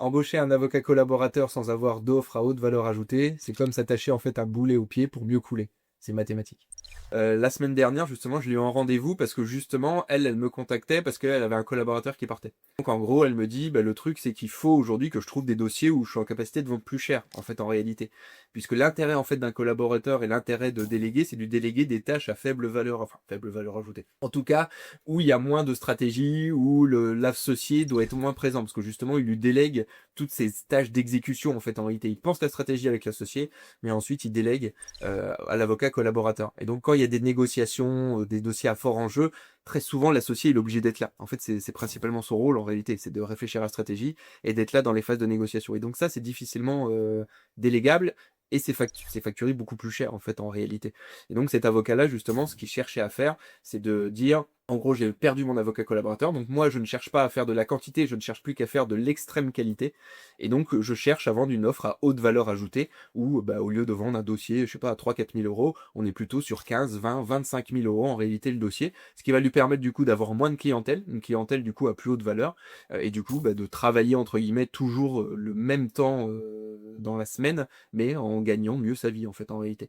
Embaucher un avocat collaborateur sans avoir d'offre à haute valeur ajoutée, c'est comme s'attacher en fait un boulet au pied pour mieux couler. C'est mathématique. La semaine dernière, justement, je lui ai eu un rendez-vous parce que justement, elle me contactait parce qu'elle avait un collaborateur qui partait. Donc en gros, elle me dit, bah, le truc c'est qu'il faut aujourd'hui que je trouve des dossiers où je suis en capacité de vendre plus cher, en fait, en réalité. Puisque l'intérêt en fait d'un collaborateur et l'intérêt de déléguer, c'est de déléguer des tâches à faible valeur, enfin faible valeur ajoutée. En tout cas, où il y a moins de stratégie, où l'associé doit être moins présent, parce que justement, il lui délègue toutes ces tâches d'exécution, en fait, en réalité. Il pense la stratégie avec l'associé, mais ensuite, il délègue à l'avocat collaborateur. Et donc, quand il y a des négociations, des dossiers à fort enjeu, très souvent, l'associé, il est obligé d'être là. En fait, c'est principalement son rôle, en réalité, c'est de réfléchir à la stratégie et d'être là dans les phases de négociation. Et donc, ça, c'est difficilement délégable. Et c'est facturé beaucoup plus cher, en fait, en réalité. Et donc, cet avocat-là, justement, ce qu'il cherchait à faire, c'est de dire, en gros, j'ai perdu mon avocat collaborateur, donc moi, je ne cherche pas à faire de la quantité, je ne cherche plus qu'à faire de l'extrême qualité. Et donc, je cherche à vendre une offre à haute valeur ajoutée, où, bah, au lieu de vendre un dossier, je sais pas, à 3-4 000 euros, on est plutôt sur 15, 20, 25 000 euros en réalité le dossier, ce qui va lui permettre du coup d'avoir moins de clientèle, une clientèle du coup à plus haute valeur, et du coup, bah, de travailler entre guillemets toujours le même temps dans la semaine, mais en gagnant mieux sa vie en fait en réalité.